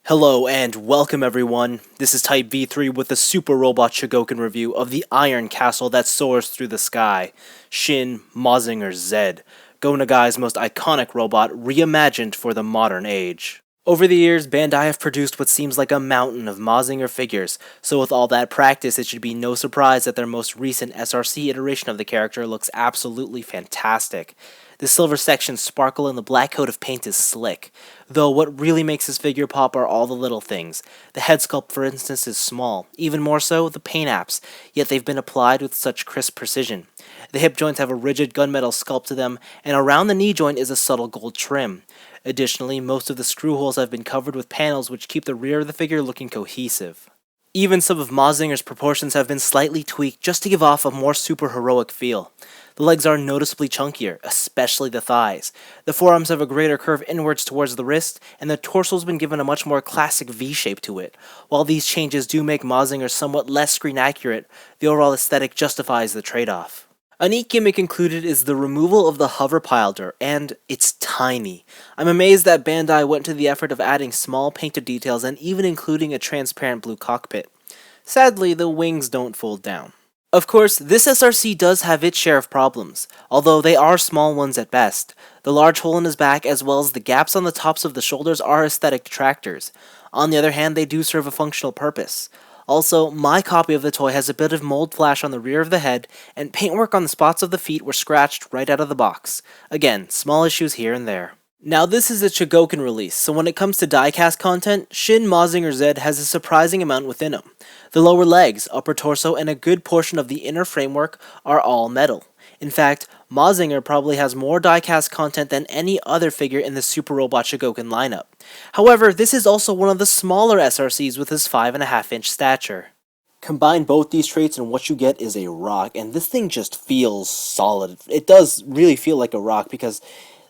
Hello and welcome everyone. This is Type V3 with a Super Robot Chogokin review of the Iron Castle that soars through the sky, Shin Mazinger Z, Go Nagai's most iconic robot reimagined for the modern age. Over the years, Bandai have produced what seems like a mountain of Mazinger figures, so with all that practice, it should be no surprise that their most recent SRC iteration of the character looks absolutely fantastic. The silver sections sparkle and the black coat of paint is slick, though what really makes this figure pop are all the little things. The head sculpt, for instance, is small, even more so the paint apps, yet they've been applied with such crisp precision. The hip joints have a rigid gunmetal sculpt to them, and around the knee joint is a subtle gold trim. Additionally, most of the screw holes have been covered with panels which keep the rear of the figure looking cohesive. Even some of Mazinger's proportions have been slightly tweaked just to give off a more super-heroic feel. The legs are noticeably chunkier, especially the thighs. The forearms have a greater curve inwards towards the wrist, and the torso's been given a much more classic V shape to it. While these changes do make Mazinger somewhat less screen accurate, the overall aesthetic justifies the trade-off. A neat gimmick included is the removal of the hover piloter, and it's tiny. I'm amazed that Bandai went to the effort of adding small painted details and even including a transparent blue cockpit. Sadly, the wings don't fold down. Of course, this SRC does have its share of problems, although they are small ones at best. The large hole in his back as well as the gaps on the tops of the shoulders are aesthetic detractors. On the other hand, they do serve a functional purpose. Also, my copy of the toy has a bit of mold flash on the rear of the head, and paintwork on the spots of the feet were scratched right out of the box. Again, small issues here and there. Now this is a Chogokin release, so when it comes to diecast content, Shin Mazinger Z has a surprising amount within him. The lower legs, upper torso, and a good portion of the inner framework are all metal. In fact, Mazinger probably has more diecast content than any other figure in the Super Robot Chogokin lineup. However, this is also one of the smaller SRCs with his 5.5-inch stature. Combine both these traits and what you get is a rock, and this thing just feels solid. It does really feel like a rock because,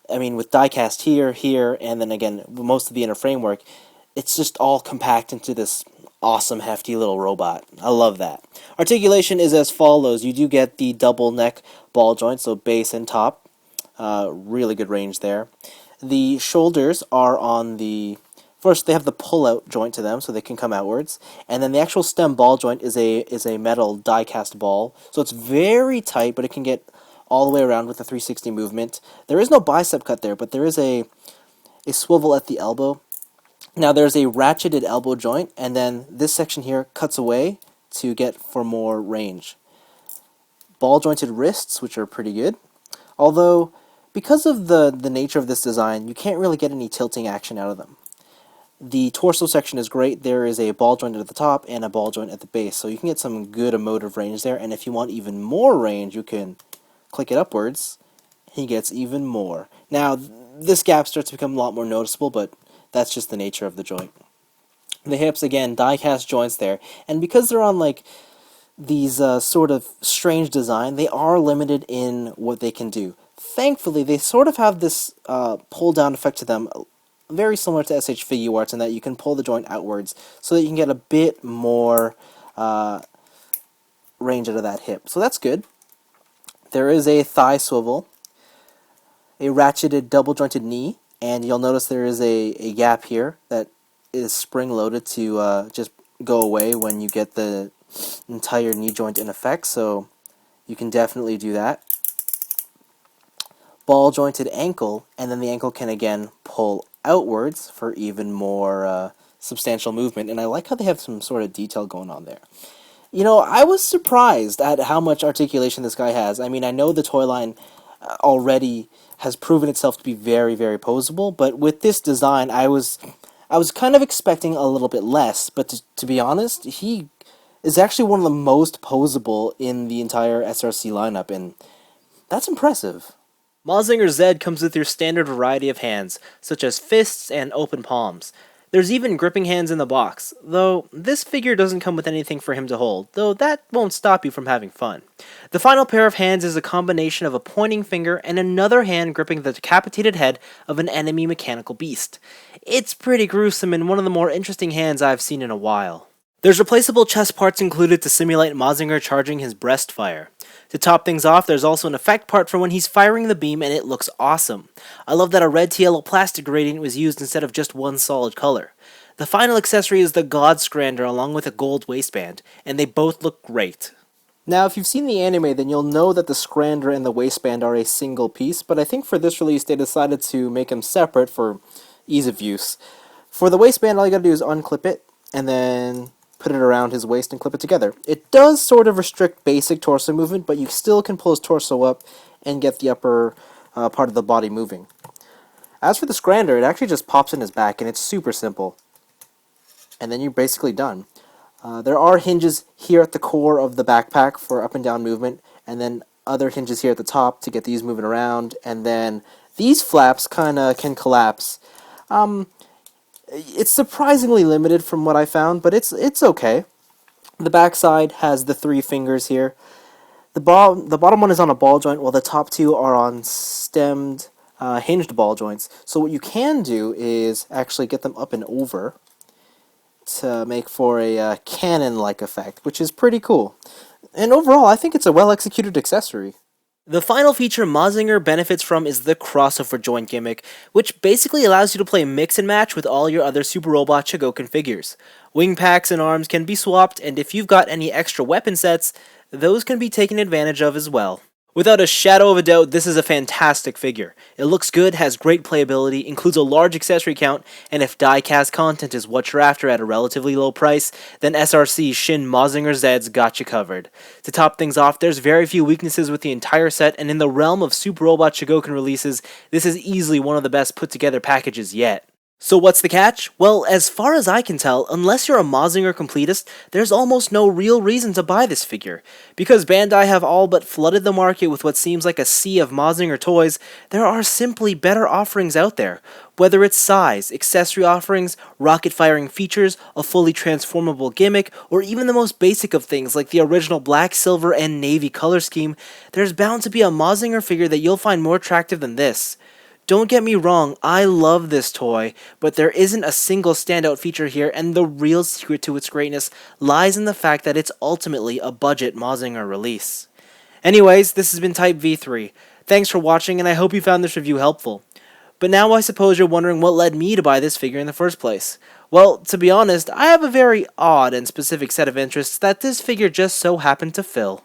I mean, with diecast here, and then again, most of the inner framework, it's just all compact into this awesome, hefty little robot. I love that. Articulation is as follows. You do get the double neck ball joint, so base and top. Really good range there. The shoulders are on the... First, they have the pull-out joint to them, so they can come outwards. And then the actual stem ball joint is a metal die-cast ball. So it's very tight, but it can get all the way around with a 360 movement. There is no bicep cut there, but there is a swivel at the elbow. Now there's a ratcheted elbow joint, and then this section here cuts away to get for more range. Ball jointed wrists, which are pretty good. Although, because of the nature of this design, you can't really get any tilting action out of them. The torso section is great. There is a ball joint at the top and a ball joint at the base, so you can get some good emotive range there, and if you want even more range, you can click it upwards. He gets even more. Now, this gap starts to become a lot more noticeable, but that's just the nature of the joint. The hips, again, die-cast joints there, and because they're on like these sort of strange design, they are limited in what they can do. Thankfully, they sort of have this pull-down effect to them, very similar to SH Figuarts, in that you can pull the joint outwards so that you can get a bit more range out of that hip. So that's good. There is a thigh swivel, a ratcheted double-jointed knee, and you'll notice there is a gap here that is spring-loaded to just go away when you get the entire knee joint in effect, so you can definitely do that. Ball-jointed ankle, and then the ankle can again pull outwards for even more substantial movement, and I like how they have some sort of detail going on there. You know, I was surprised at how much articulation this guy has. I mean, I know the toy line already has proven itself to be very, very posable, but with this design, I was kind of expecting a little bit less, but to be honest, he is actually one of the most posable in the entire SRC lineup, and that's impressive. Mazinger Z comes with your standard variety of hands, such as fists and open palms. There's even gripping hands in the box, though this figure doesn't come with anything for him to hold, though that won't stop you from having fun. The final pair of hands is a combination of a pointing finger and another hand gripping the decapitated head of an enemy mechanical beast. It's pretty gruesome and one of the more interesting hands I've seen in a while. There's replaceable chest parts included to simulate Mazinger charging his breast fire. To top things off, there's also an effect part for when he's firing the beam, and it looks awesome. I love that a red to yellow plastic gradient was used instead of just one solid color. The final accessory is the God Scrander along with a gold waistband, and they both look great. Now, if you've seen the anime, then you'll know that the Scrander and the waistband are a single piece, but I think for this release they decided to make them separate for ease of use. For the waistband, all you gotta do is unclip it, and then put it around his waist and clip it together. It does sort of restrict basic torso movement, but you still can pull his torso up and get the upper part of the body moving. As for the Scrander, it actually just pops in his back, and it's super simple. And then you're basically done. There are hinges here at the core of the backpack for up and down movement, and then other hinges here at the top to get these moving around, and then these flaps kinda can collapse. It's surprisingly limited from what I found, but it's okay. The backside has the 3 fingers here. The bottom one is on a ball joint, while the top 2 are on stemmed, hinged ball joints. So what you can do is actually get them up and over to make for a cannon-like effect, which is pretty cool. And overall, I think it's a well-executed accessory. The final feature Mazinger benefits from is the crossover joint gimmick, which basically allows you to play mix and match with all your other Super Robot Chogokin figures. Wing packs and arms can be swapped, and if you've got any extra weapon sets, those can be taken advantage of as well. Without a shadow of a doubt, this is a fantastic figure. It looks good, has great playability, includes a large accessory count, and if die-cast content is what you're after at a relatively low price, then SRC Shin Mazinger Z's got you covered. To top things off, there's very few weaknesses with the entire set, and in the realm of Super Robot Chogokin releases, this is easily one of the best put-together packages yet. So what's the catch? Well, as far as I can tell, unless you're a Mazinger completist, there's almost no real reason to buy this figure. Because Bandai have all but flooded the market with what seems like a sea of Mazinger toys, there are simply better offerings out there. Whether it's size, accessory offerings, rocket-firing features, a fully transformable gimmick, or even the most basic of things like the original black, silver, and navy color scheme, there's bound to be a Mazinger figure that you'll find more attractive than this. Don't get me wrong, I love this toy, but there isn't a single standout feature here, and the real secret to its greatness lies in the fact that it's ultimately a budget Mazinger release. Anyways, this has been Type V3. Thanks for watching, and I hope you found this review helpful. But now I suppose you're wondering what led me to buy this figure in the first place. Well, to be honest, I have a very odd and specific set of interests that this figure just so happened to fill.